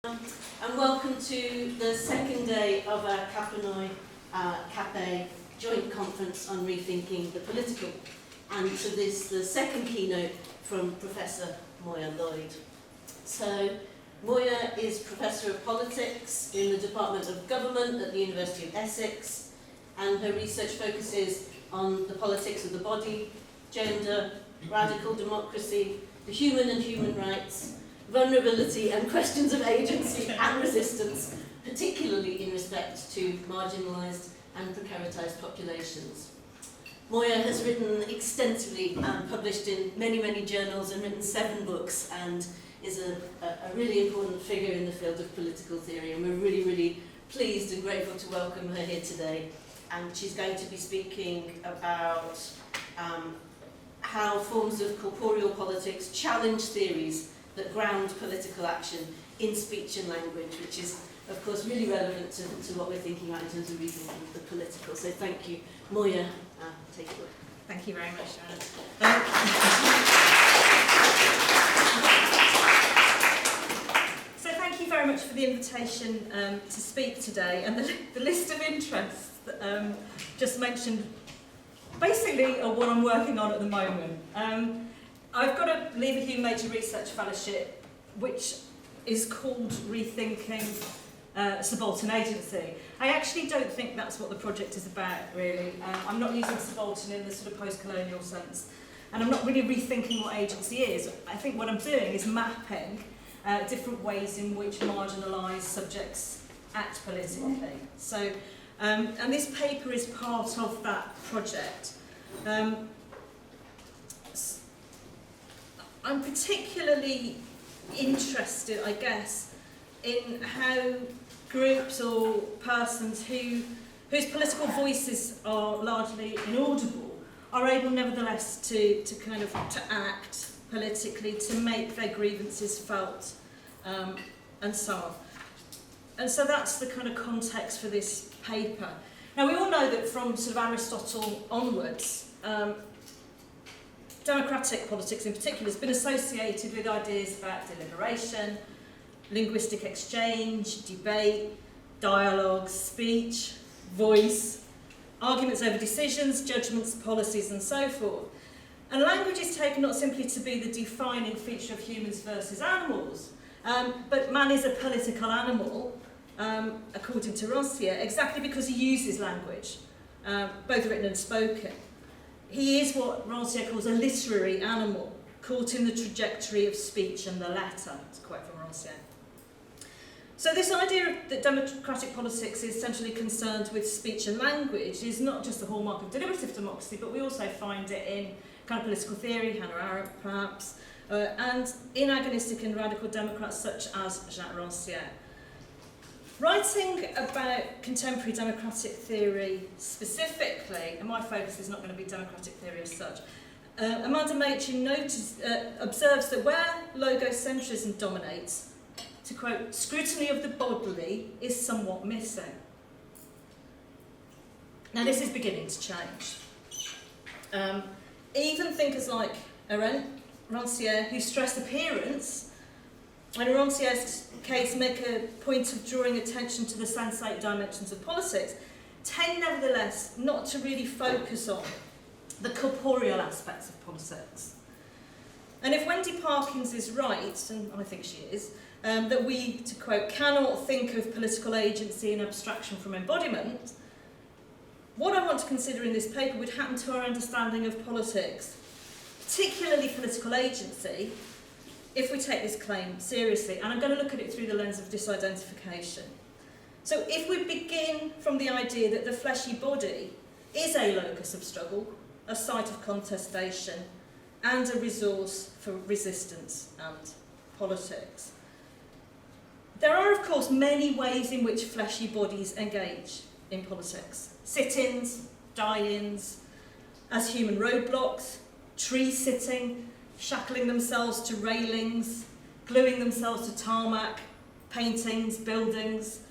And welcome to the second day of our CAPE joint conference on rethinking the political, and to this, the second keynote from Professor Moya Lloyd. So, Moya is Professor of Politics in the Department of Government at the University of Essex, and her research focuses on the politics of the body, gender, radical democracy, the human and human rights, vulnerability and questions of agency and resistance, particularly in respect to marginalised and precaritized populations. Moya has written extensively and published in many journals and written 7 books, and is a really important figure in the field of political theory, and we're really pleased and grateful to welcome her here today. And she's going to be speaking about how forms of corporeal politics challenge theories that ground political action in speech and language, which is, of course, really relevant to what we're thinking about in terms of rethinking the political. So thank you. Moya, take it away. Thank you very much, Sharon. So thank you very much for the invitation to speak today, and the list of interests that just mentioned basically are what I'm working on at the moment. I've got a Lever Hume Major Research Fellowship, which is called Rethinking Subaltern Agency. I actually don't think that's what the project is about, really. I'm not using subaltern in the sort of post-colonial sense, and I'm not really rethinking what agency is. I think what I'm doing is mapping different ways in which marginalised subjects act politically. So, and this paper is part of that project. I'm particularly interested, I guess, in how groups or persons whose political voices are largely inaudible are able nevertheless to act politically, to make their grievances felt, and so on. And so that's the kind of context for this paper. Now, we all know that from sort of Aristotle onwards, democratic politics in particular has been associated with ideas about deliberation, linguistic exchange, debate, dialogue, speech, voice, arguments over decisions, judgments, policies, and so forth. And language is taken not simply to be the defining feature of humans versus animals, but man is a political animal, according to Rancière, exactly because he uses language, both written and spoken. He is what Rancière calls a literary animal, caught in the trajectory of speech and the letter. It's a quote from Rancière. So this idea that democratic politics is centrally concerned with speech and language is not just the hallmark of deliberative democracy, but we also find it in kind of political theory, Hannah Arendt perhaps, and in agonistic and radical democrats such as Jacques Rancière. Writing about contemporary democratic theory specifically, and my focus is not going to be democratic theory as such, Amanda Machin observes that where logocentrism dominates, to quote, scrutiny of the bodily is somewhat missing. Now this is beginning to change. Even thinkers like Arendt, Rancière, who stress appearance, and in Rancière's case make a point of drawing attention to the sensate dimensions of politics, tend nevertheless not to really focus on the corporeal aspects of politics. And if Wendy Parkins is right, and I think she is, that we, to quote, cannot think of political agency in abstraction from embodiment, what I want to consider in this paper would happen to our understanding of politics, particularly political agency, if we take this claim seriously. And I'm going to look at it through the lens of disidentification. So if we begin from the idea that the fleshy body is a locus of struggle, a site of contestation, and a resource for resistance and politics, there are, of course, many ways in which fleshy bodies engage in politics. Sit-ins, die-ins, as human roadblocks, tree-sitting, shackling themselves to railings, gluing themselves to tarmac, paintings, buildings.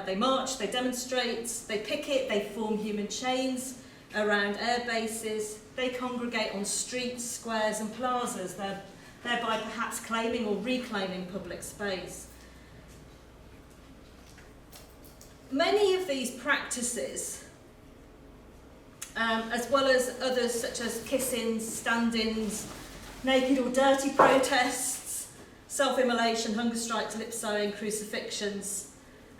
They march, they demonstrate, they picket, they form human chains around air bases. They congregate on streets, squares and plazas, thereby perhaps claiming or reclaiming public space. many of these practices, as well as others such as kiss-ins, stand-ins, naked or dirty protests, self-immolation, hunger strikes, lip sewing, crucifixions,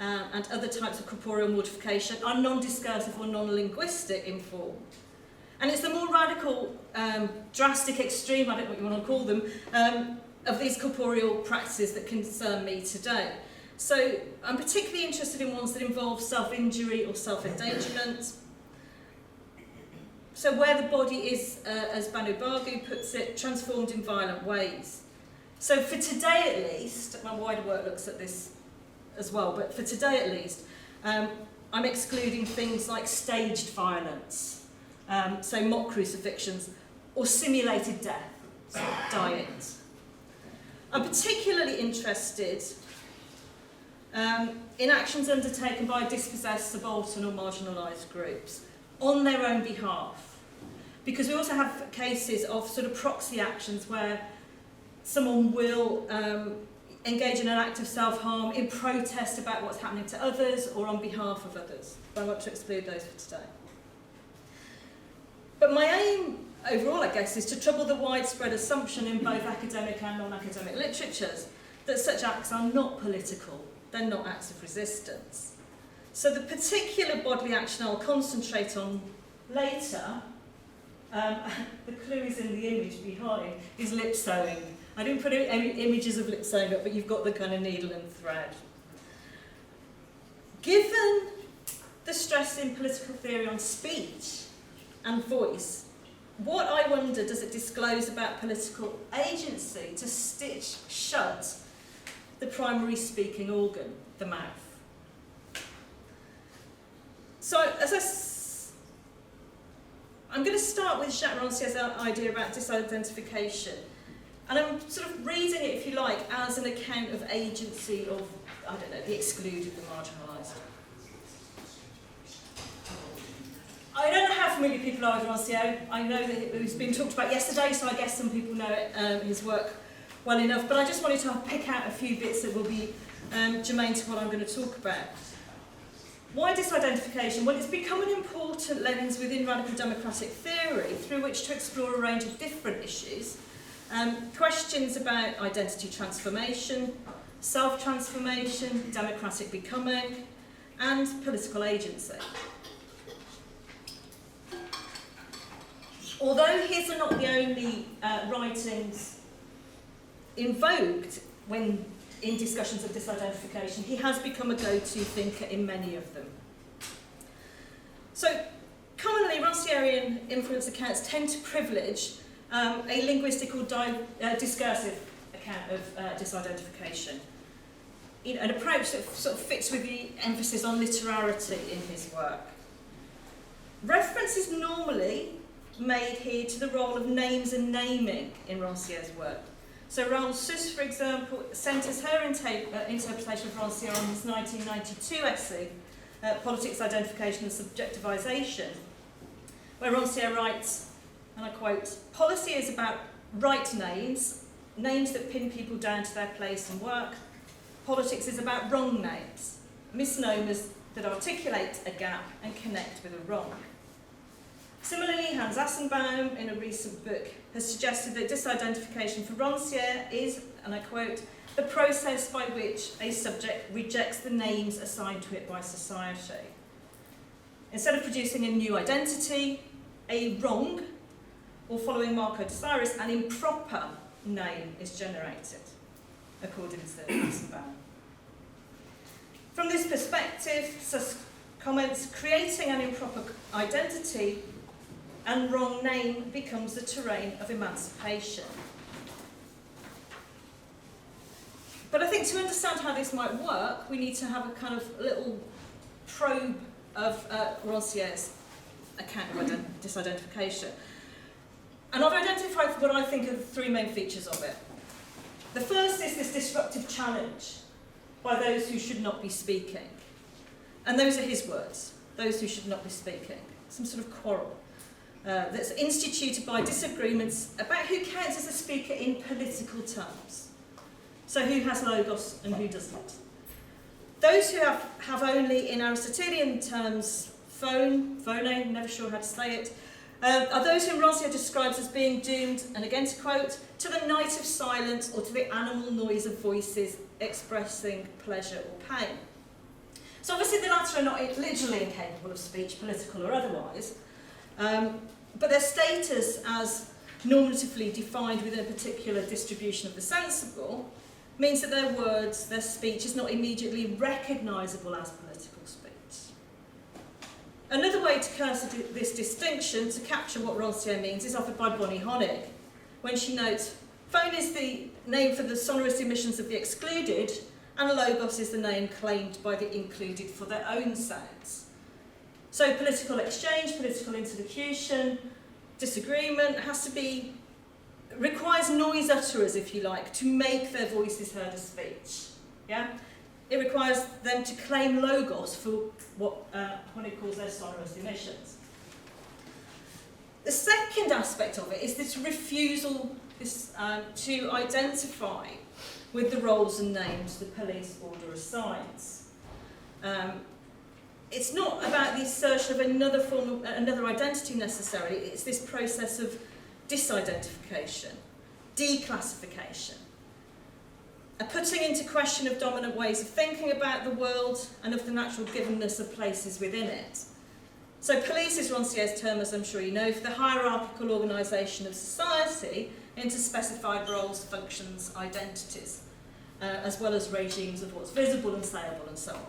and other types of corporeal mortification, are non-discursive or non-linguistic in form. And it's the more radical, drastic, extreme, I don't know what you want to call them, of these corporeal practices that concern me today. So I'm particularly interested in ones that involve self-injury or self-endangerment. So where the body is, as Banu Bargu puts it, transformed in violent ways. So for today at least, my wider work looks at this as well, but for today at least, I'm excluding things like staged violence, so mock crucifixions, or simulated death, so diets. I'm particularly interested in actions undertaken by dispossessed, subaltern or marginalised groups on their own behalf. Because we also have cases of sort of proxy actions where someone will engage in an act of self-harm in protest about what's happening to others or on behalf of others. But I want to exclude those for today. But my aim overall, I guess, is to trouble the widespread assumption in both academic and non-academic literatures that such acts are not political, they're not acts of resistance. So the particular bodily action I'll concentrate on later, the clue is in the image behind, is lip sewing. I didn't put any images of lip sewing up, but you've got the kind of needle and thread. Given the stress in political theory on speech and voice, what, I wonder, does it disclose about political agency to stitch shut the primary speaking organ, the mouth? So, I'm going to start with Jacques Rancière's idea about disidentification. And I'm sort of reading it, if you like, as an account of agency of, I don't know, the excluded, the marginalised. I don't know how familiar people are with Rancière. I know that it was being talked about yesterday, so I guess some people know it, his work well enough. But I just wanted to pick out a few bits that will be germane to what I'm going to talk about. Why disidentification? Well, it's become an important lens within radical democratic theory through which to explore a range of different issues. Questions about identity transformation, self-transformation, democratic becoming, and political agency. Although his are not the only writings invoked when in discussions of disidentification, he has become a go-to thinker in many of them. So, commonly, Rancièrean influence accounts tend to privilege a linguistic or discursive account of disidentification. You know, an approach that sort of fits with the emphasis on literarity in his work. Reference is normally made here to the role of names and naming in Rancière's work. So Raoul Susse, for example, centres her interpretation of Rancière on his 1992 essay, Politics, Identification and Subjectivisation, where Rancière writes, and I quote, "Policy is about right names, names that pin people down to their place and work. Politics is about wrong names, misnomers that articulate a gap and connect with a wrong." Similarly, Hans Assenbaum, in a recent book, has suggested that disidentification for Rancière is, and I quote, "the process by which a subject rejects the names assigned to it by society. Instead of producing a new identity, a wrong, or following Marco de Cyrus, an improper name is generated," according to Assenbaum. From this perspective, Suss comments, creating an improper identity and wrong name becomes the terrain of emancipation. But I think to understand how this might work, we need to have a kind of little probe of Rancière's account of disidentification. And I've identified what I think are the three main features of it. The first is this disruptive challenge by those who should not be speaking. And those are his words, those who should not be speaking. Some sort of quarrel that's instituted by disagreements about who counts as a speaker in political terms. So who has logos and who doesn't. Those who have only, in Aristotelian terms, phone, never sure how to say it, are those whom Rancière describes as being doomed, and again to quote, to the night of silence or to the animal noise of voices expressing pleasure or pain. So obviously the latter are not literally incapable of speech, political or otherwise, but their status as normatively defined within a particular distribution of the sensible means that their words, their speech is not immediately recognisable as political speech. Another way to curse this distinction, to capture what Rancière means, is offered by Bonnie Honig, when she notes, phone is the name for the sonorous emissions of the excluded, and logos is the name claimed by the included for their own sounds. So political exchange, political interlocution, disagreement requires noise utterers, if you like, to make their voices heard as speech. Yeah? It requires them to claim logos for what Honig calls their sonorous emissions. The second aspect of it is this refusal to identify with the roles and names the police order assigns. It's not about the assertion of another identity necessarily, it's this process of disidentification, declassification, a putting into question of dominant ways of thinking about the world and of the natural givenness of places within it. So police is Rancière's term, as I'm sure you know, for the hierarchical organisation of society into specified roles, functions, identities, as well as regimes of what's visible and sayable and so on.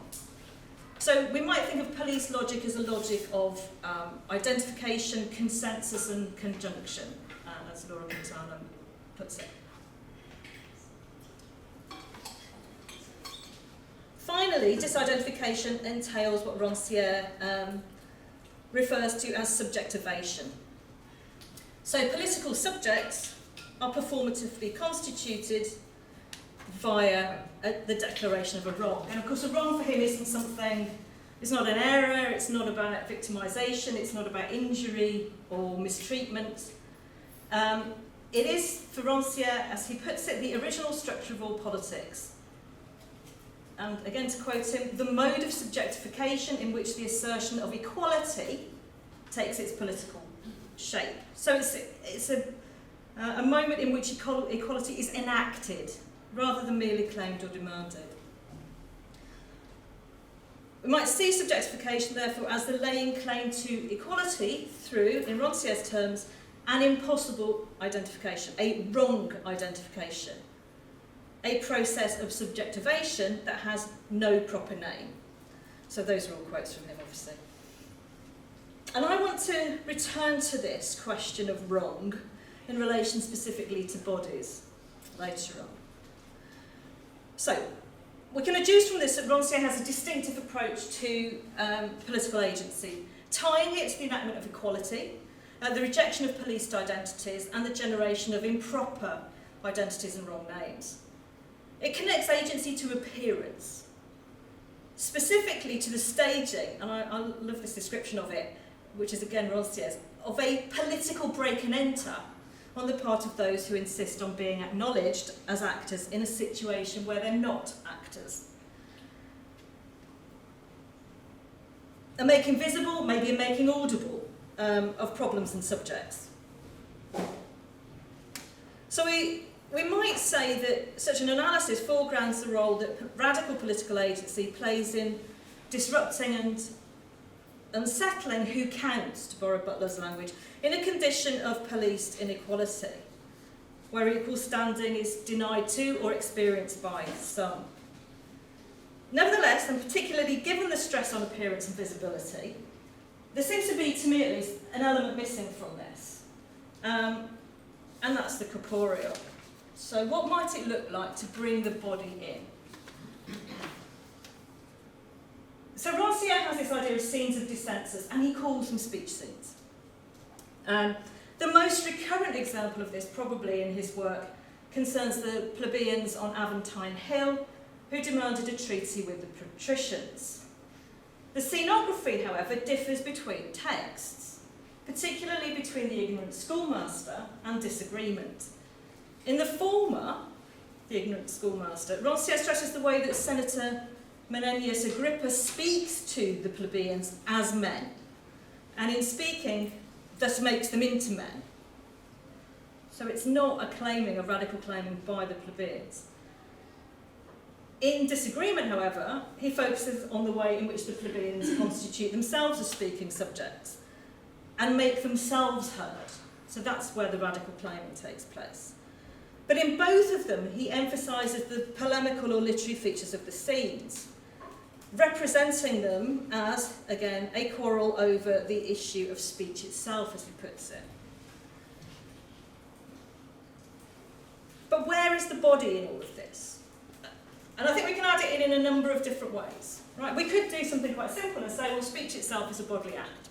So we might think of police logic as a logic of identification, consensus and conjunction, as Laura Montana puts it. Finally, disidentification entails what Rancière refers to as subjectivation. So political subjects are performatively constituted via the declaration of a wrong. And of course a wrong for him it's not an error, it's not about victimisation, it's not about injury or mistreatment. It is, for Rancière, as he puts it, the original structure of all politics. And again to quote him, the mode of subjectification in which the assertion of equality takes its political shape. So it's a moment in which equality is enacted rather than merely claimed or demanded. We might see subjectification, therefore, as the laying claim to equality through, in Rancière's terms, an impossible identification, a wrong identification, a process of subjectivation that has no proper name. So those are all quotes from him, obviously. And I want to return to this question of wrong in relation specifically to bodies later on. So, we can deduce from this that Rancière has a distinctive approach to political agency, tying it to the enactment of equality, the rejection of policed identities, and the generation of improper identities and wrong names. It connects agency to appearance, specifically to the staging, and I love this description of it, which is again Rancière's, of a political break and enter on the part of those who insist on being acknowledged as actors in a situation where they're not actors. A making visible, maybe a making audible of problems and subjects. So we might say that such an analysis foregrounds the role that radical political agency plays in disrupting and unsettling who counts, to borrow Butler's language, in a condition of policed inequality, where equal standing is denied to or experienced by some. Nevertheless, and particularly given the stress on appearance and visibility, there seems to be, to me at least, an element missing from this, and that's the corporeal. So what might it look like to bring the body in? So Rancière has this idea of scenes of dissensus, and he calls them speech scenes. The most recurrent example of this, probably in his work, concerns the plebeians on Aventine Hill, who demanded a treaty with the patricians. The scenography, however, differs between texts, particularly between the ignorant schoolmaster and disagreement. In the former, the ignorant schoolmaster, Rancière stresses the way that Senator Menenius Agrippa speaks to the plebeians as men, and in speaking, thus makes them into men. So it's not a radical claiming by the plebeians. In disagreement, however, he focuses on the way in which the plebeians constitute themselves as speaking subjects and make themselves heard. So that's where the radical claiming takes place. But in both of them, he emphasises the polemical or literary features of the scenes, representing them as, again, a quarrel over the issue of speech itself, as he puts it. But where is the body in all of this? And I think we can add it in a number of different ways. Right? We could do something quite simple and say, well, speech itself is a bodily act.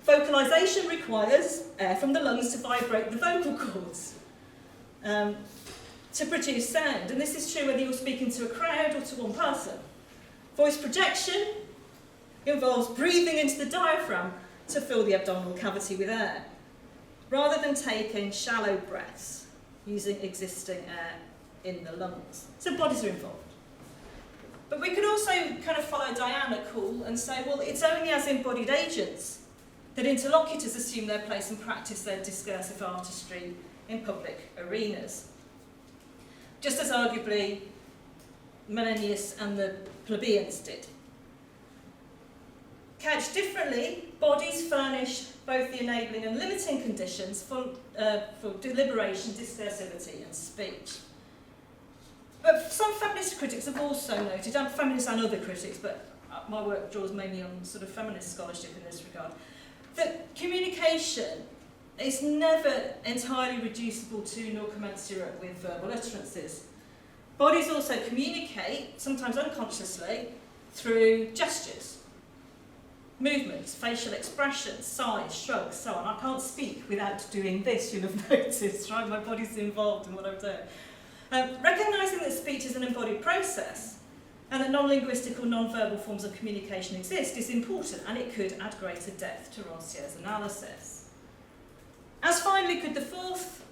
Vocalisation requires air from the lungs to vibrate the vocal cords to produce sound. And this is true whether you're speaking to a crowd or to one person. Voice projection involves breathing into the diaphragm to fill the abdominal cavity with air, rather than taking shallow breaths using existing air in the lungs. So bodies are involved. But we could also kind of follow Diana Cool and say, well, it's only as embodied agents that interlocutors assume their place and practice their discursive artistry in public arenas. Just as arguably Menenius and the plebeians did. Couched differently, bodies furnish both the enabling and limiting conditions for deliberation, discursivity and speech. But some feminist critics have also noted, and feminists and other critics, but my work draws mainly on sort of feminist scholarship in this regard, that communication is never entirely reducible to nor commensurate with verbal utterances. Bodies also communicate, sometimes unconsciously, through gestures, movements, facial expressions, sighs, shrugs, so on. I can't speak without doing this, you'll have noticed, right? My body's involved in what I'm doing. Recognising that speech is an embodied process and that non-linguistic or non-verbal forms of communication exist is important, and it could add greater depth to Rancière's analysis. As finally could the fourth,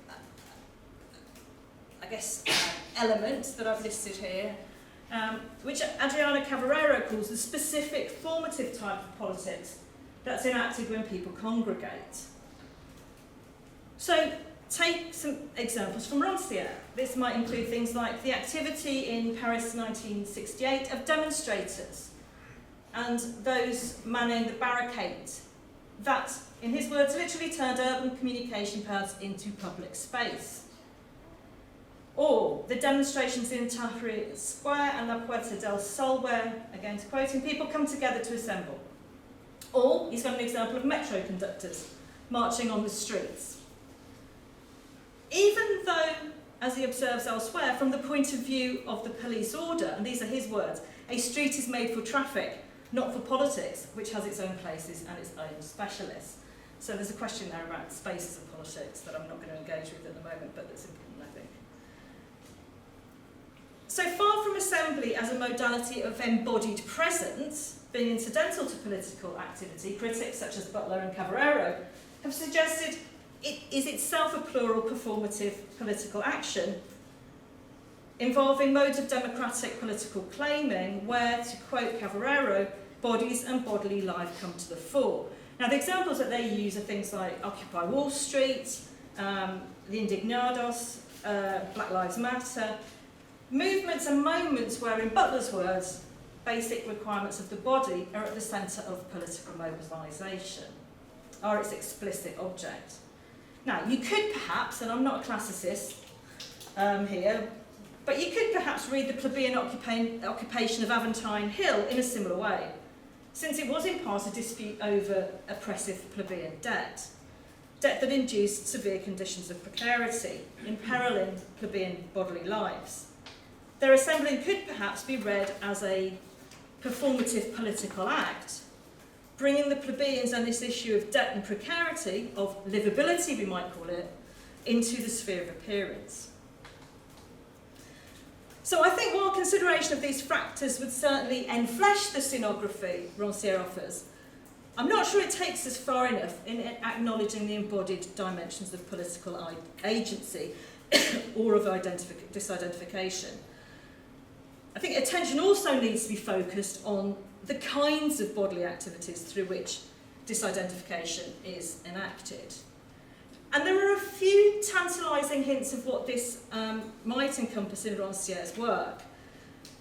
element that I've listed here, which Adriana Cavarero calls the specific formative type of politics that's enacted when people congregate. So, take some examples from Rancière. This might include things like the activity in Paris 1968 of demonstrators and those manning the barricade that, in his words, literally turned urban communication paths into public space. Or the demonstrations in Tahrir Square and La Puerta del Sol where, again to quote him, people come together to assemble. Or he's got an example of metro conductors marching on the streets. Even though, as he observes elsewhere, from the point of view of the police order, and these are his words, a street is made for traffic, not for politics, which has its own places and its own specialists. So there's a question there about spaces of politics that I'm not going to engage with at the moment, but that's important, I think. So far from assembly as a modality of embodied presence, being incidental to political activity, critics such as Butler and Cavarero have suggested it is itself a plural performative political action involving modes of democratic political claiming where, to quote Cavarero, bodies and bodily life come to the fore. Now the examples that they use are things like Occupy Wall Street, the Indignados, Black Lives Matter, movements and moments where, in Butler's words, basic requirements of the body are at the centre of political mobilisation, are its explicit object. Now, you could perhaps, and I'm not a classicist here, but you could perhaps read the plebeian occupation of Aventine Hill in a similar way, since it was in part a dispute over oppressive plebeian debt that induced severe conditions of precarity, imperiling plebeian bodily lives. Their assembling could perhaps be read as a performative political act, bringing the plebeians and this issue of debt and precarity, of livability we might call it, into the sphere of appearance. So I think while consideration of these factors would certainly enflesh the scenography Rancière offers, I'm not sure it takes us far enough in acknowledging the embodied dimensions of political agency or of disidentification. I think attention also needs to be focused on the kinds of bodily activities through which disidentification is enacted. And there are a few tantalising hints of what this might encompass in Rancière's work,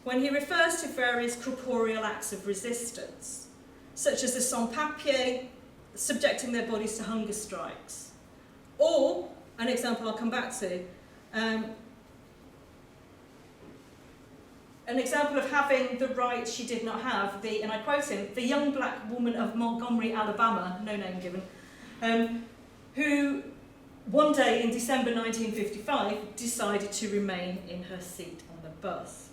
when he refers to various corporeal acts of resistance, such as the sans-papiers subjecting their bodies to hunger strikes, or, an example I'll come back to, an example of having the right she did not have, and I quote him, the young black woman of Montgomery, Alabama, no name given, who one day in December 1955 decided to remain in her seat on the bus.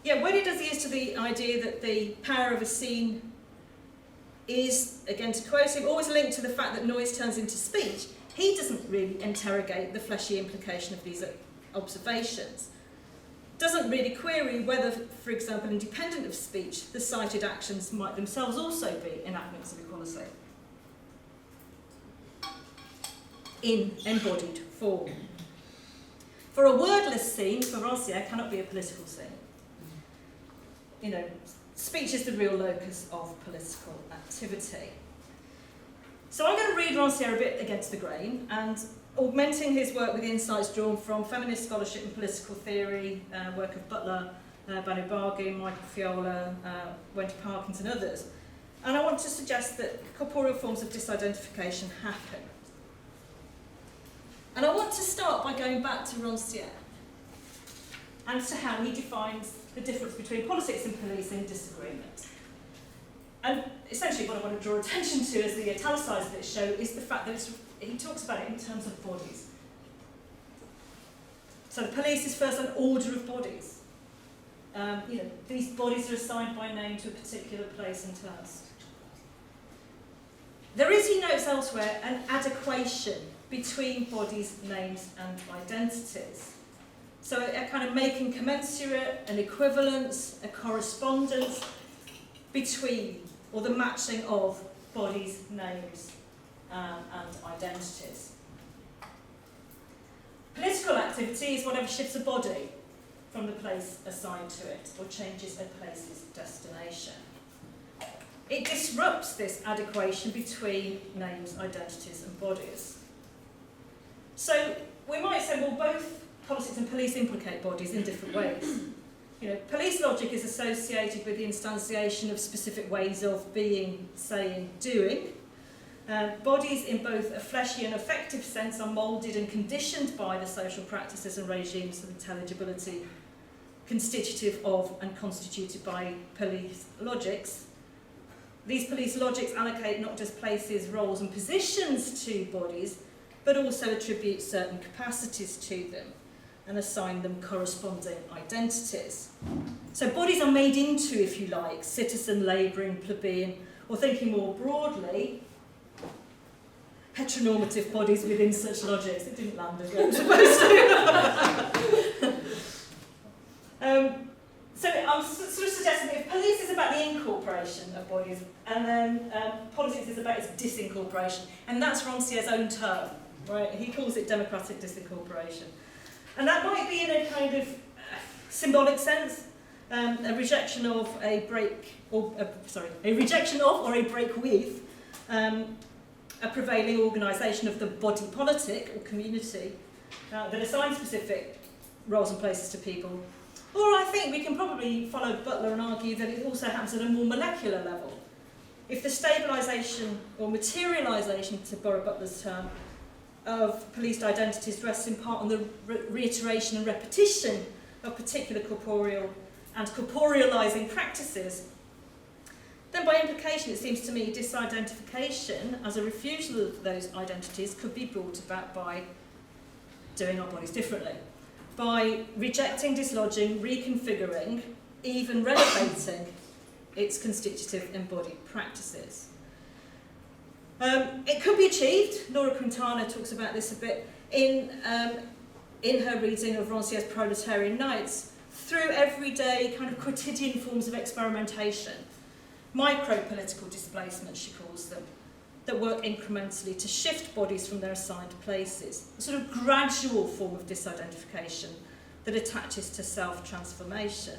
Yeah, when he does use to the idea that the power of a scene is, again to quote him, always linked to the fact that noise turns into speech, he doesn't really interrogate the fleshy implication of these observations. Doesn't really query whether, for example, independent of speech, the cited actions might themselves also be enactments of equality in embodied form. For a wordless scene, for Rancière, cannot be a political scene. You know, speech is the real locus of political activity. So I'm going to read Rancière a bit against the grain, and augmenting his work with insights drawn from feminist scholarship and political theory, work of Butler, Banu Barghi, Michael Fiola, Wendy Parkins and others. And I want to suggest that corporeal forms of disidentification happen. And I want to start by going back to Rancière and to how he defines the difference between politics and policing disagreement. And essentially what I want to draw attention to, as the italicised bits show, is the fact that he talks about it in terms of bodies. So the police is first an order of bodies. You know, these bodies are assigned by name to a particular place and task. There is, he notes elsewhere, an adequation between bodies, names and identities. So a kind of making commensurate, an equivalence, a correspondence between, or the matching of, bodies, names and identities. Political activity is whatever shifts a body from the place assigned to it or changes a place's destination. It disrupts this adequation between names, identities and bodies. So we might say, well, both politics and police implicate bodies in different ways. You know, police logic is associated with the instantiation of specific ways of being, saying, doing. Bodies in both a fleshy and affective sense are moulded and conditioned by the social practices and regimes of intelligibility constitutive of and constituted by police logics. These police logics allocate not just places, roles and positions to bodies, but also attribute certain capacities to them and assign them corresponding identities. So bodies are made into, if you like, citizen, labouring, plebeian, or thinking more broadly, heteronormative bodies within such logics. It didn't land as well as supposed to. So I'm sort of suggesting that if police is about the incorporation of bodies, and then politics is about its disincorporation, and that's Rancière's own term, right? He calls it democratic disincorporation. And that might be in a kind of symbolic sense, a rejection of a break, or a rejection of or a break with a prevailing organisation of the body politic or community that assigns specific roles and places to people. Or I think we can probably follow Butler and argue that it also happens at a more molecular level. If the stabilisation or materialisation, to borrow Butler's term, of policed identities rests in part on the reiteration and repetition of particular corporeal and corporealising practices, then by implication it seems to me disidentification as a refusal of those identities could be brought about by doing our bodies differently, by rejecting, dislodging, reconfiguring, even renovating its constitutive embodied practices. It could be achieved. Laura Quintana talks about this a bit in her reading of Rancière's Proletarian Nights, through everyday kind of quotidian forms of experimentation, micro-political displacement, she calls them, that work incrementally to shift bodies from their assigned places, a sort of gradual form of disidentification that attaches to self-transformation.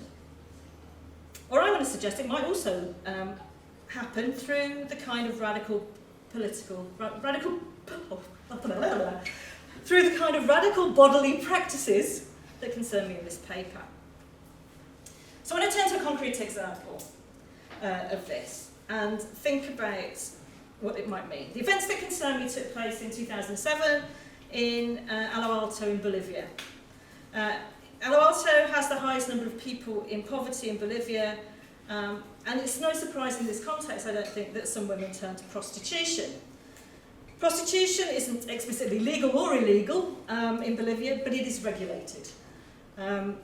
Or I want to suggest it might also happen through the kind of radical bodily practices that concern me in this paper. So I want to turn to a concrete example of this and think about what it might mean. The events that concern me took place in 2007 in Alo Alto in Bolivia. Alo Alto has the highest number of people in poverty in Bolivia, and it's no surprise in this context, I don't think, that some women turn to prostitution. Prostitution isn't explicitly legal or illegal in Bolivia, but it is regulated. I'll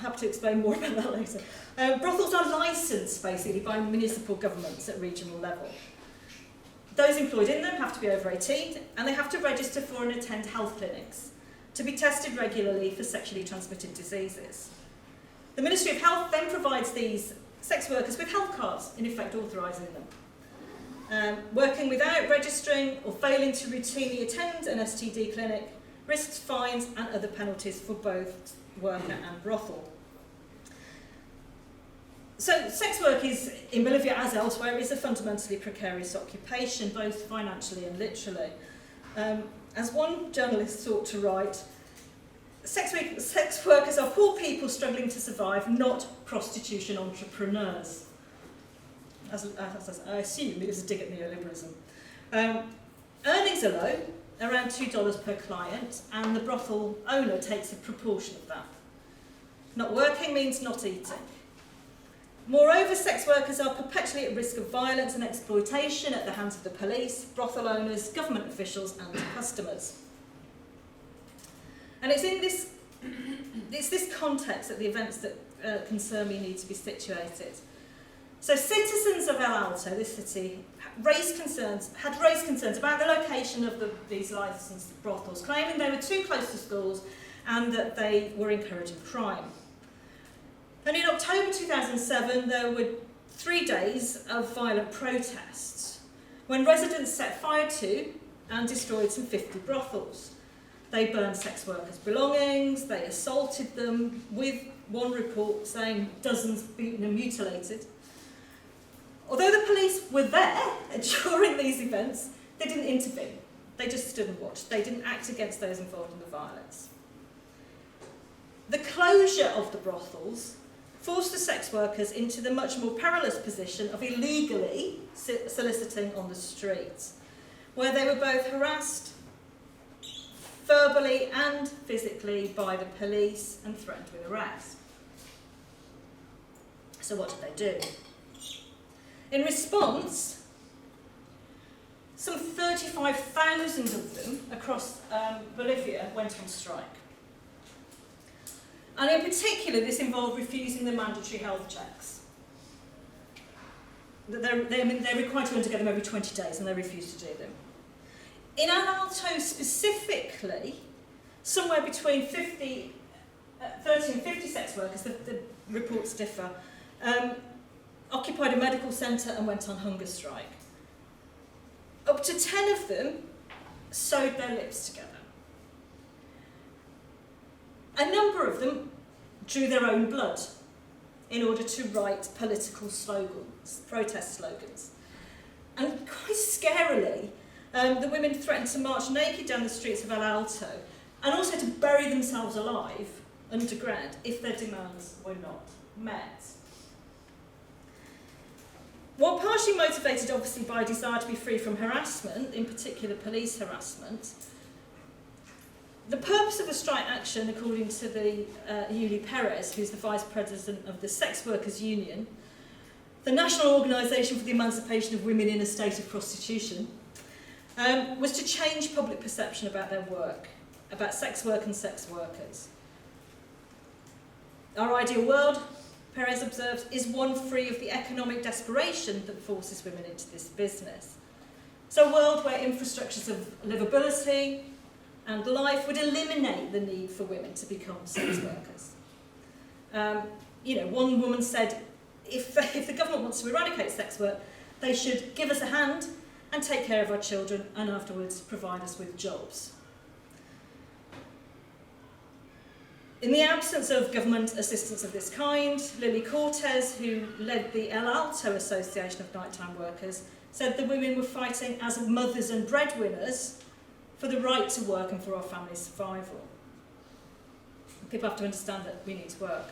have to explain more about that later. Brothels are licensed, basically, by municipal governments at regional level. Those employed in them have to be over 18, and they have to register for and attend health clinics to be tested regularly for sexually transmitted diseases. The Ministry of Health then provides these sex workers with health cards, in effect authorising them. Working without registering or failing to routinely attend an STD clinic risks fines and other penalties for both worker and brothel. So sex work is, in Bolivia as elsewhere, is a fundamentally precarious occupation, both financially and literally. As one journalist sought to write, sex workers are poor people struggling to survive, not prostitution entrepreneurs. As I assume it was a dig at neoliberalism. Earnings are low, around $2 per client, and the brothel owner takes a proportion of that. Not working means not eating. Moreover, sex workers are perpetually at risk of violence and exploitation at the hands of the police, brothel owners, government officials and customers. And it's in this context that the events that concern me need to be situated. So citizens of El Alto, this city, had raised concerns about the location of these licensed brothels, claiming they were too close to schools and that they were encouraging crime. And in October 2007, there were 3 days of violent protests when residents set fire to and destroyed some 50 brothels. They burned sex workers' belongings, they assaulted them, with one report saying dozens beaten and mutilated. Although the police were there during these events, they didn't intervene. They just stood and watched. They didn't act against those involved in the violence. The closure of the brothels forced the sex workers into the much more perilous position of illegally soliciting on the streets, where they were both harassed verbally and physically by the police and threatened with arrest. So what did they do? In response, some 35,000 of them across Bolivia went on strike. And in particular, this involved refusing the mandatory health checks. They're required to undergo them every 20 days, and they refused to do them. In El Alto specifically, somewhere between 30 and 50 sex workers, the reports differ, occupied a medical centre and went on hunger strike. Up to 10 of them sewed their lips together. A number of them drew their own blood in order to write political slogans, protest slogans. And quite scarily, the women threatened to march naked down the streets of El Alto and also to bury themselves alive underground if their demands were not met. While partially motivated, obviously, by a desire to be free from harassment, in particular police harassment, the purpose of the strike action, according to the Yuli Perez, who's the Vice President of the Sex Workers Union, the National Organisation for the Emancipation of Women in a State of Prostitution, was to change public perception about their work, about sex work and sex workers. Our ideal world, Perez observes, is one free of the economic desperation that forces women into this business. So a world where infrastructures of livability and life would eliminate the need for women to become sex workers. One woman said, if the government wants to eradicate sex work, they should give us a hand and take care of our children and afterwards provide us with jobs. In the absence of government assistance of this kind, Lily Cortez, who led the El Alto Association of Nighttime Workers, said the women were fighting as mothers and breadwinners for the right to work and for our family's survival. People have to understand that we need to work.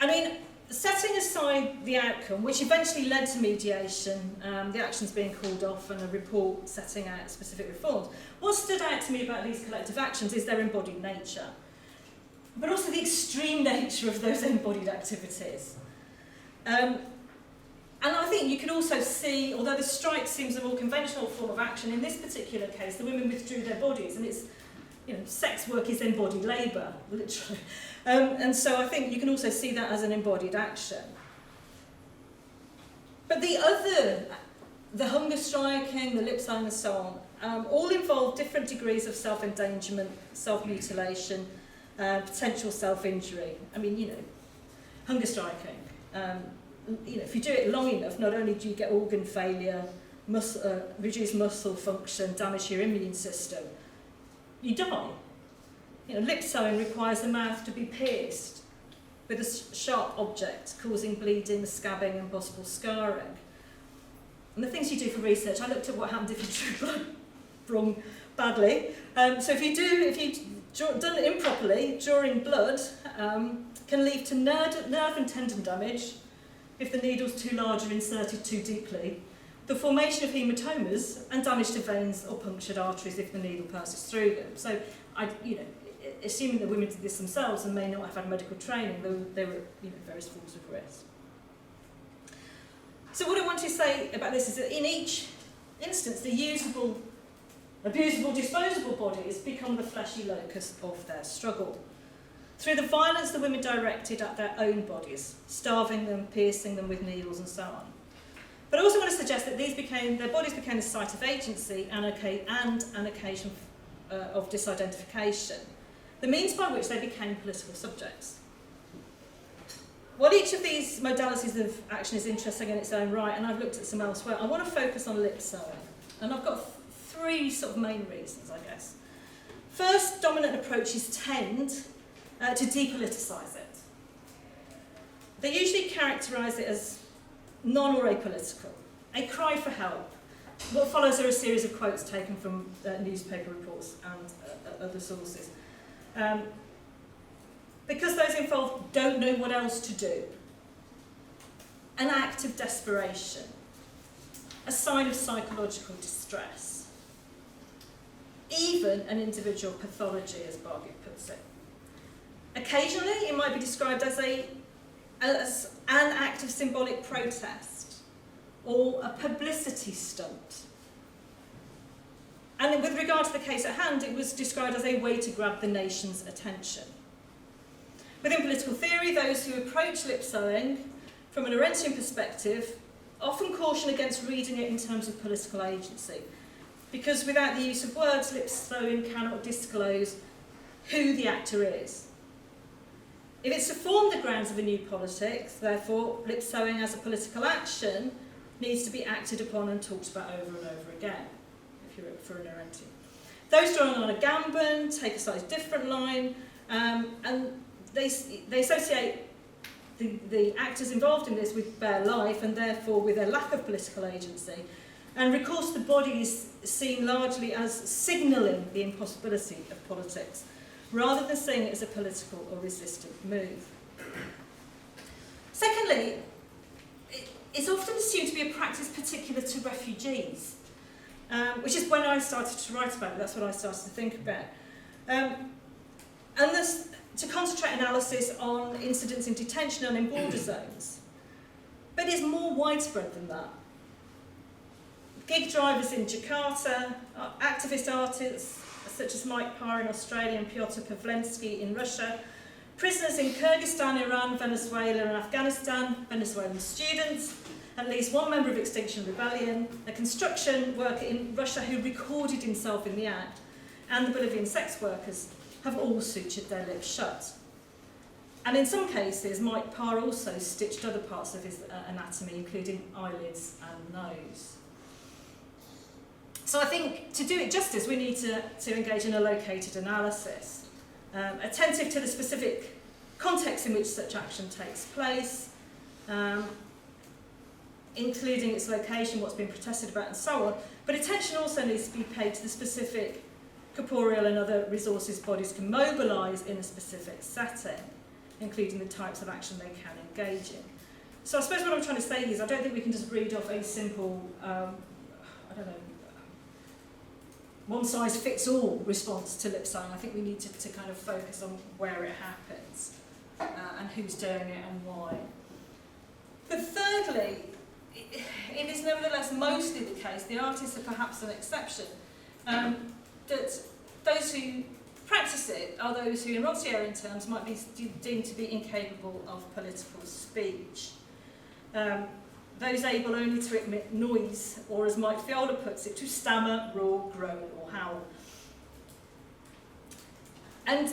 I mean, setting aside the outcome, which eventually led to mediation, the actions being called off and a report setting out specific reforms, what stood out to me about these collective actions is their embodied nature, but also the extreme nature of those embodied activities. And I think you can also see, although the strike seems a more conventional form of action, in this particular case, the women withdrew their bodies, and it's, you know, sex work is embodied labour, literally. And so I think you can also see that as an embodied action. But the hunger striking, the lip sewing and so on, all involve different degrees of self-endangerment, self-mutilation, potential self-injury. I mean, you know, hunger striking. You know, if you do it long enough, not only do you get organ failure, reduced muscle function, damage to your immune system, you die. You know, lip sewing requires the mouth to be pierced with a sharp object, causing bleeding, scabbing, and possible scarring. And the things you do for research, I looked at what happened if you drew blood wrong badly. So if you've done it improperly, drawing blood can lead to nerve and tendon damage if the needle's too large or inserted too deeply, the formation of hematomas and damage to veins or punctured arteries if the needle passes through them. So, assuming that women did this themselves and may not have had medical training, there were various forms of risk. So what I want to say about this is that in each instance, the usable, abusable, disposable bodies become the fleshy locus of their struggle. Through the violence the women directed at their own bodies, starving them, piercing them with needles and so on. But I also want to suggest that their bodies became the site of agency and an occasion of disidentification, the means by which they became political subjects. While each of these modalities of action is interesting in its own right, and I've looked at some elsewhere, I want to focus on lip sewing. And I've got three sort of main reasons, I guess. First, dominant approaches tend to depoliticise it. They usually characterise it as non or apolitical, a cry for help. What follows are a series of quotes taken from newspaper reports and other sources. Because those involved don't know what else to do. An act of desperation. A sign of psychological distress. Even an individual pathology, as Bargett puts it. Occasionally, it might be described as an act of symbolic protest or a publicity stunt. And with regard to the case at hand, it was described as a way to grab the nation's attention. Within political theory, those who approach lip sewing from an Arendtian perspective often caution against reading it in terms of political agency, because without the use of words, lip sewing cannot disclose who the actor is. If it's to form the grounds of a new politics, therefore, lip sewing as a political action needs to be acted upon and talked about over and over again, if you're for an Arendtian. Those drawing on a Gambon take a slightly different line, and they associate the actors involved in this with bare life and therefore with a lack of political agency, and recourse to the body is seen largely as signalling the impossibility of politics, rather than seeing it as a political or resistant move. Secondly, it's often assumed to be a practice particular to refugees, which is when I started to write about it, that's what I started to think about. And this, to concentrate analysis on incidents in detention and in border zones. But it's more widespread than that. Gig drivers in Jakarta, activist artists such as Mike Parr in Australia and Pyotr Pavlensky in Russia, prisoners in Kyrgyzstan, Iran, Venezuela and Afghanistan, Venezuelan students, at least one member of Extinction Rebellion, a construction worker in Russia who recorded himself in the act, and the Bolivian sex workers have all sutured their lips shut. And in some cases, Mike Parr also stitched other parts of his anatomy, including eyelids and nose. So I think to do it justice, we need to engage in a located analysis. attentive to the specific context in which such action takes place, including its location, what's being protested about, and so on. But attention also needs to be paid to the specific corporeal and other resources bodies can mobilise in a specific setting, including the types of action they can engage in. So I suppose what I'm trying to say is I don't think we can just read off a simple, one-size-fits-all response to lip sewing. I think we need to kind of focus on where it happens and who's doing it and why. But thirdly, it is nevertheless mostly the case, the artists are perhaps an exception, that those who practice it are those who, in Roncierian terms, might be deemed to be incapable of political speech. Those able only to emit noise, or as Mike Fiola puts it, to stammer, roar, groan, or howl. And,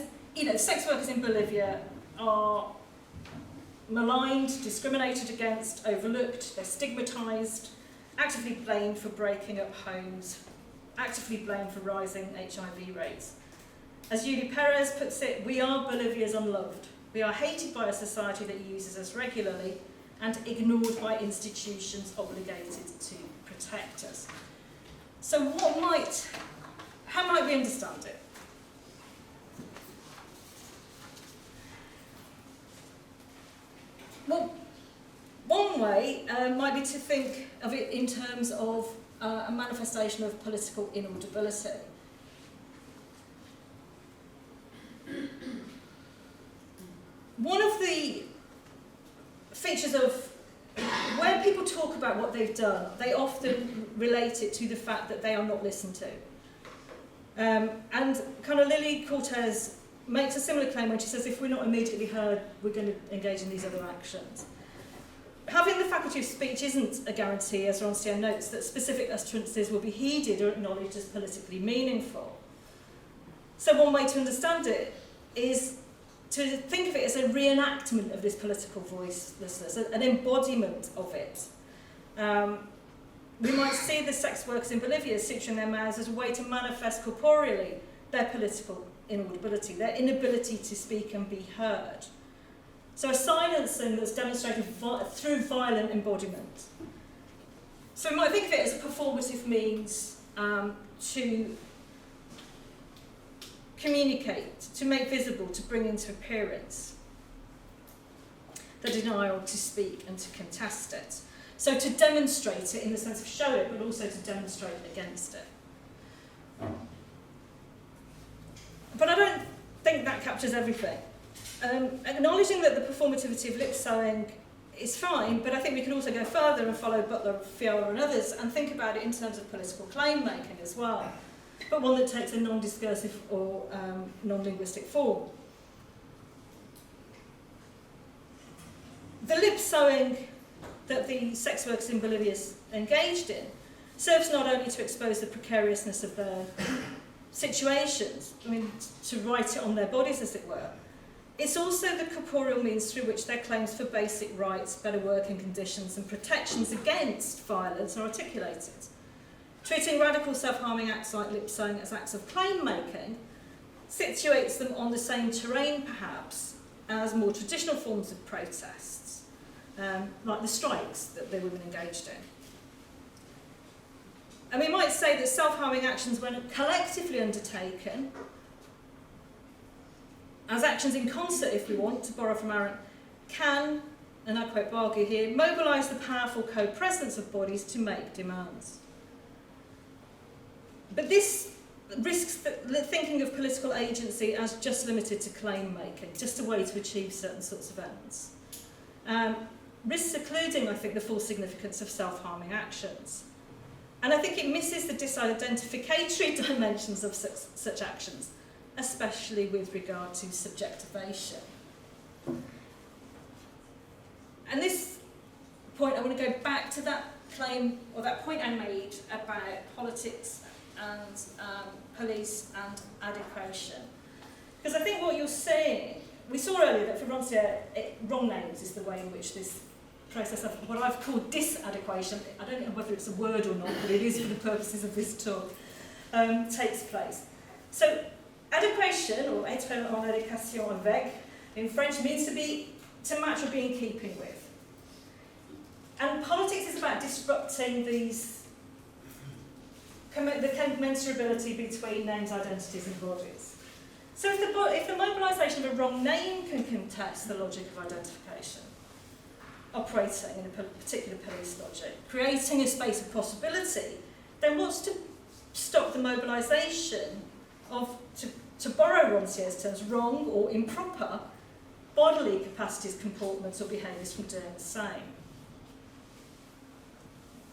sex workers in Bolivia are maligned, discriminated against, overlooked, they're stigmatised, actively blamed for breaking up homes, actively blamed for rising HIV rates. As Yuli Perez puts it, we are Bolivia's unloved. We are hated by a society that uses us regularly and ignored by institutions obligated to protect us. So how might we understand it? Well, one way might be to think of it in terms of a manifestation of political inaudibility. One of the features of where people talk about what they've done, they often relate it to the fact that they are not listened to. And kind of Lily Cortez makes a similar claim when she says if we're not immediately heard, we're going to engage in these other actions. Having the faculty of speech isn't a guarantee, as Roncier notes, that specific utterances will be heeded or acknowledged as politically meaningful. So one way to understand it is to think of it as a reenactment of this political voicelessness, an embodiment of it. We might see the sex workers in Bolivia suturing their mouths as a way to manifest corporeally their political inaudibility, their inability to speak and be heard. So a silencing that's demonstrated through violent embodiment. So we might think of it as a performative means to communicate, to make visible, to bring into appearance the denial to speak and to contest it. So to demonstrate it in the sense of show it, but also to demonstrate against it. But I don't think that captures everything. Acknowledging that the performativity of lip sewing is fine, but I think we can also go further and follow Butler, Fiola and others and think about it in terms of political claim making as well, but one that takes a non-discursive or non-linguistic form. The lip sewing that the sex workers in Bolivia engaged in serves not only to expose the precariousness of their situations, to write it on their bodies as it were, it's also the corporeal means through which their claims for basic rights, better working conditions and protections against violence are articulated. Treating radical self-harming acts like lip sewing as acts of claim-making situates them on the same terrain, perhaps, as more traditional forms of protests, like the strikes that the women engaged in. And we might say that self-harming actions, when collectively undertaken, as actions in concert, if we want, to borrow from Arendt, can, and I quote Barger here, mobilise the powerful co-presence of bodies to make demands. But this risks thinking of political agency as just limited to claim-making, just a way to achieve certain sorts of ends. Risks occluding, I think, the full significance of self-harming actions. And I think it misses the disidentificatory dimensions of such actions, especially with regard to subjectivation. And this point, I want to go back to that claim, or that point I made about politics and police and adequation. Because I think what you're saying, we saw earlier that for Roncier, wrong names is the way in which this process of what I've called disadequation, I don't know whether it's a word or not, but it is for the purposes of this talk, takes place. So Adéquation, or être en adéquation avec, in French means to match or be in keeping with. And politics is about disrupting the commensurability between names, identities and bodies. So if the mobilisation of a wrong name can contest the logic of identification, operating in a particular police logic, creating a space of possibility, then what's to stop the mobilisation of, to borrow Roncier's terms, wrong or improper bodily capacities, comportments or behaviours from doing the same?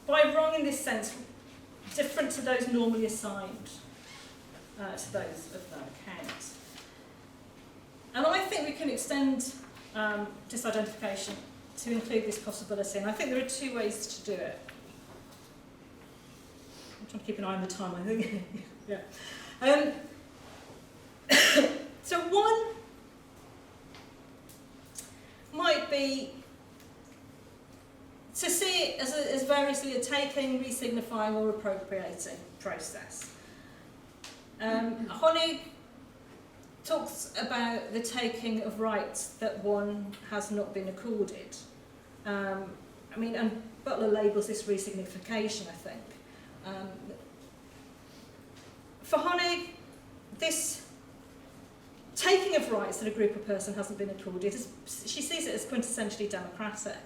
By wrong in this sense, different to those normally assigned to those of no account. And I think we can extend disidentification to include this possibility, and I think there are two ways to do it. I'm trying to keep an eye on the time, I think. Yeah. So one might be to see it as variously a taking, re-signifying or appropriating process. Honig talks about the taking of rights that one has not been accorded. And Butler labels this re-signification, I think. For Honig, this taking of rights that a group or person hasn't been accorded, she sees it as quintessentially democratic.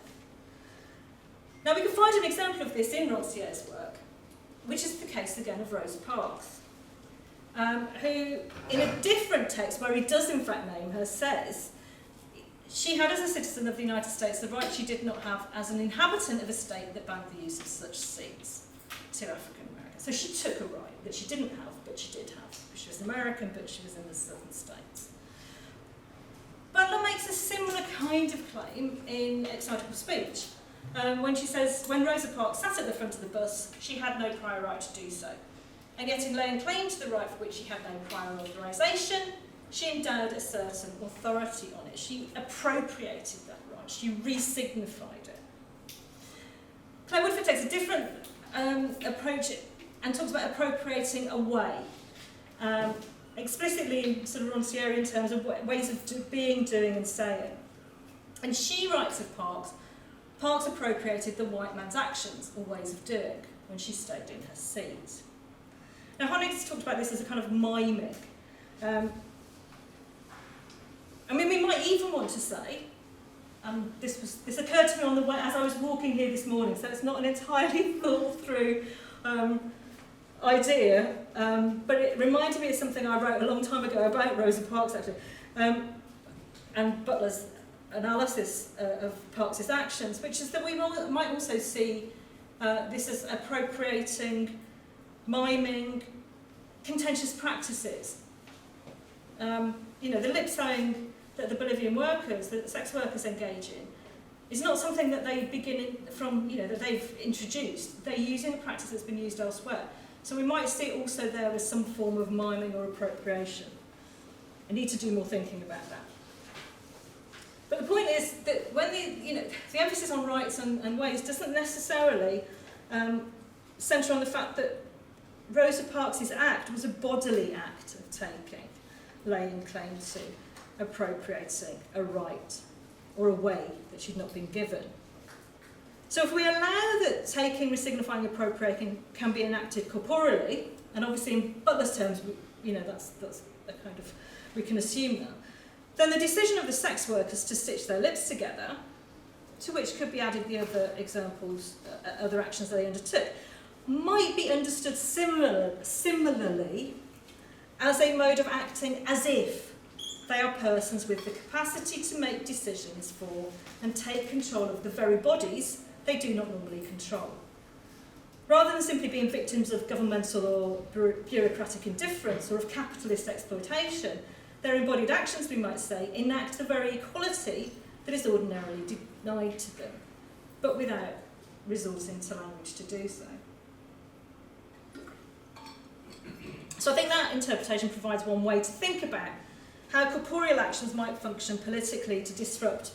Now we can find an example of this in Roncier's work, which is the case again of Rosa Parks, who in a different text where he does in fact name her says she had as a citizen of the United States the right she did not have as an inhabitant of a state that banned the use of such seats to African Americans. So she took a right that she didn't have, but she did have. She was American, but she was in the southern states. Butler makes a similar kind of claim in Excitable Speech. When she says, when Rosa Parks sat at the front of the bus, she had no prior right to do so. And yet in laying claim to the right for which she had no prior authorisation, she endowed a certain authority on it. She appropriated that right. She re-signified it. Claire Woodford takes a different approach and talks about appropriating a way. Explicitly in sort of Roncierian terms of ways of being, doing and saying. And she writes of Parks appropriated the white man's actions or ways of doing when she stayed in her seat. Now Honig's talked about this as a kind of miming. We might even want to say, this occurred to me on the way as I was walking here this morning, so it's not an entirely thought through idea, but it reminded me of something I wrote a long time ago about Rosa Parks actually, and Butler's analysis of Parks's actions, which is that we might also see this as appropriating, miming, contentious practices. The lip-sewing that the Bolivian workers, the sex workers engage in, is not something that they begin from, that they've introduced. They're using a practice that's been used elsewhere. So we might see it also there as some form of miming or appropriation. I need to do more thinking about that. But the point is that when the emphasis on rights and ways doesn't necessarily centre on the fact that Rosa Parks' act was a bodily act of taking, laying claim to, appropriating a right or a way that she'd not been given. So if we allow that taking, re-signifying, appropriating can be enacted corporeally, and obviously in Butler's terms, that's a kind of, we can assume that, then the decision of the sex workers to stitch their lips together, to which could be added the other examples, other actions they undertook, might be understood similarly as a mode of acting as if they are persons with the capacity to make decisions for and take control of the very bodies they do not normally control. Rather than simply being victims of governmental or bureaucratic indifference or of capitalist exploitation, their embodied actions, we might say, enact the very equality that is ordinarily denied to them, but without resorting to language to do so. So I think that interpretation provides one way to think about how corporeal actions might function politically to disrupt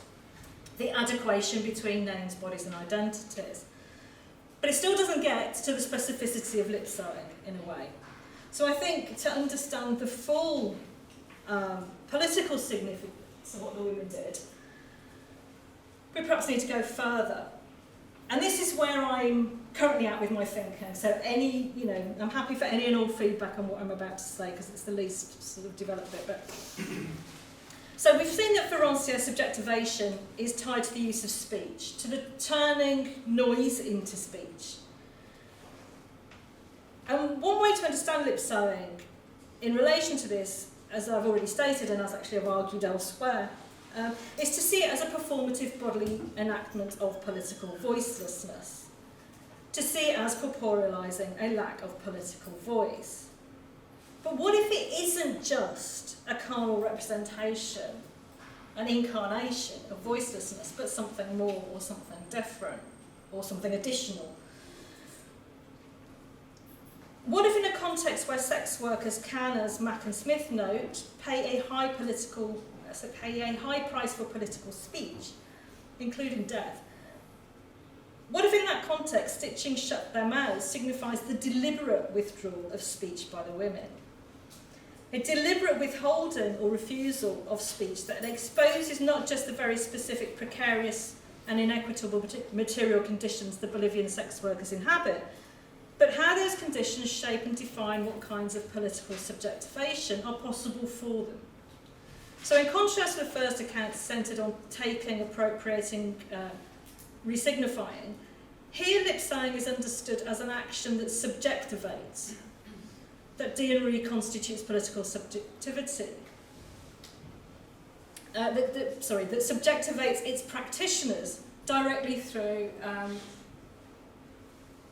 the adequation between names, bodies and identities. But it still doesn't get to the specificity of lip sewing in a way. So I think to understand the full political significance of what the women did, we perhaps need to go further. And this is where I'm currently at with my thinking. So I'm happy for any and all feedback on what I'm about to say, because it's the least sort of developed bit. So we've seen that for Rancière, subjectivation is tied to the use of speech, to the turning noise into speech. And one way to understand lip sewing in relation to this, as I've already stated and as actually I've argued elsewhere, is to see it as a performative bodily enactment of political voicelessness, to see it as corporealising a lack of political voice. But what if it isn't just a carnal representation, an incarnation of voicelessness, but something more or something different or something additional? What if in a context where sex workers can, as Mack and Smith note, pay a high price for political speech, including death? What if in that context stitching shut their mouths signifies the deliberate withdrawal of speech by the women? A deliberate withholding or refusal of speech that exposes not just the very specific precarious and inequitable material conditions the Bolivian sex workers inhabit, but how those conditions shape and define what kinds of political subjectivation are possible for them. So in contrast to the first account centred on taking, appropriating, resignifying, here lip sewing is understood as an action that subjectivates, that de and reconstitutes political subjectivity, that subjectivates its practitioners directly through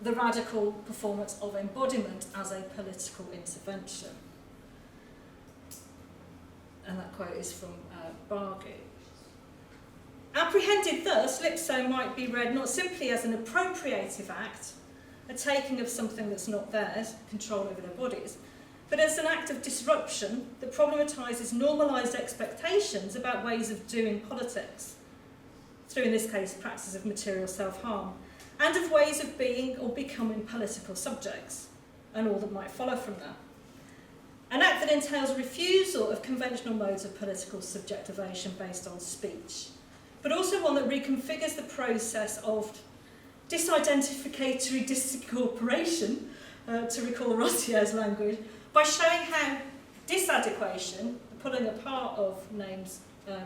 the radical performance of embodiment as a political intervention. And that quote is from Bargu. Apprehended thus, lip sewing might be read not simply as an appropriative act, a taking of something that's not theirs, control over their bodies, but as an act of disruption that problematises normalised expectations about ways of doing politics, through, in this case, practices of material self-harm, and of ways of being or becoming political subjects, and all that might follow from that. An act that entails refusal of conventional modes of political subjectivation based on speech, but also one that reconfigures the process of disidentificatory disincorporation, to recall Rancière's language, by showing how disadequation, the pulling apart of names,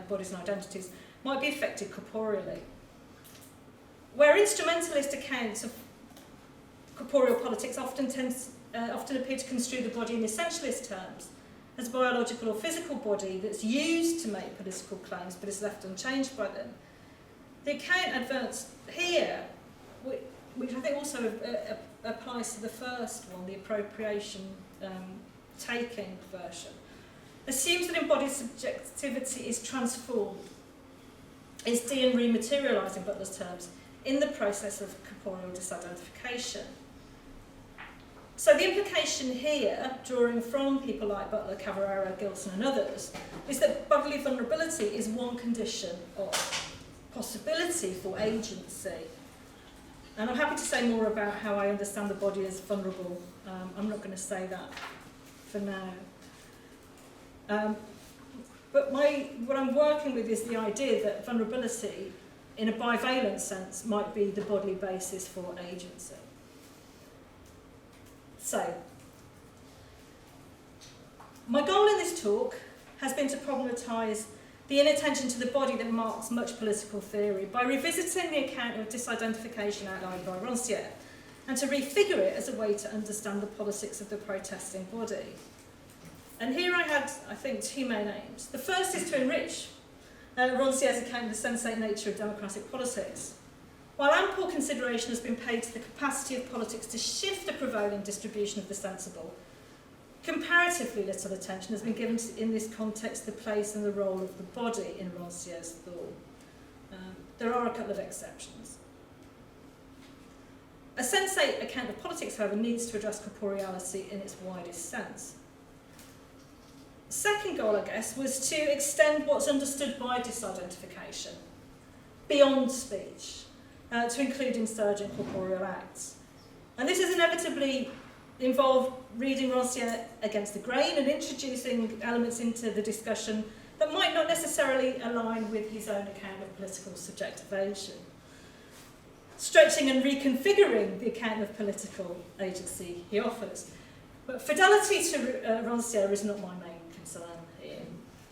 bodies and identities, might be affected corporeally. Where instrumentalist accounts of corporeal politics often appear to construe the body in essentialist terms as biological or physical body that's used to make political claims but is left unchanged by them, the account advanced here, which I think also applies to the first one, the appropriation taking version, assumes that embodied subjectivity is transformed, is de and rematerialised in Butler's terms, in the process of corporeal disidentification. So the implication here, drawing from people like Butler, Cavarera, Gilson and others, is that bodily vulnerability is one condition of possibility for agency. And I'm happy to say more about how I understand the body as vulnerable. I'm not going to say that for now. But what I'm working with is the idea that vulnerability, in a bivalent sense, might be the bodily basis for agency. So, my goal in this talk has been to problematise the inattention to the body that marks much political theory by revisiting the account of disidentification outlined by Rancière, and to refigure it as a way to understand the politics of the protesting body. And here I had, I think, two main aims. The first is to enrich Rancière's account of the sensate nature of democratic politics. While ample consideration has been paid to the capacity of politics to shift the prevailing distribution of the sensible, comparatively little attention has been given to, in this context, the place and the role of the body in Rancière's thought. There are a couple of exceptions. A sensate account of politics, however, needs to address corporeality in its widest sense. Second goal, I guess, was to extend what's understood by disidentification beyond speech, to include insurgent corporeal acts. And this has inevitably involve reading Rancière against the grain and introducing elements into the discussion that might not necessarily align with his own account of political subjectivation. Stretching and reconfiguring the account of political agency he offers. But fidelity to Rancière is not my main concern here.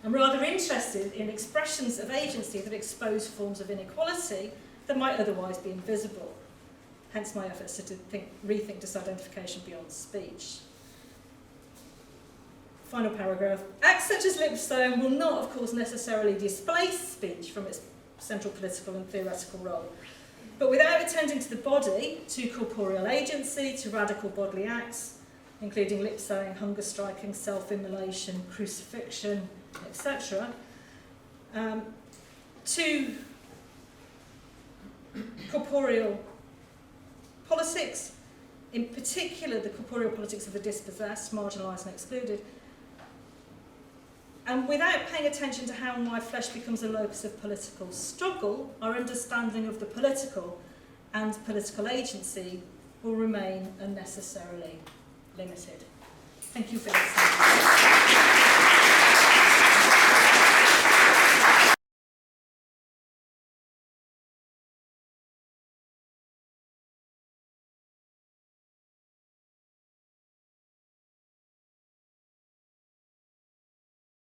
I'm rather interested in expressions of agency that expose forms of inequality that might otherwise be invisible. Hence my efforts to rethink disidentification beyond speech. Final paragraph. Acts such as lip sewing will not, of course, necessarily displace speech from its central political and theoretical role. But without attending to the body, to corporeal agency, to radical bodily acts, including lip sewing, hunger striking, self-immolation, crucifixion, etc., to corporeal politics, in particular the corporeal politics of the dispossessed, marginalised and excluded, and without paying attention to how my flesh becomes a locus of political struggle, our understanding of the political and political agency will remain unnecessarily limited. Thank you for listening.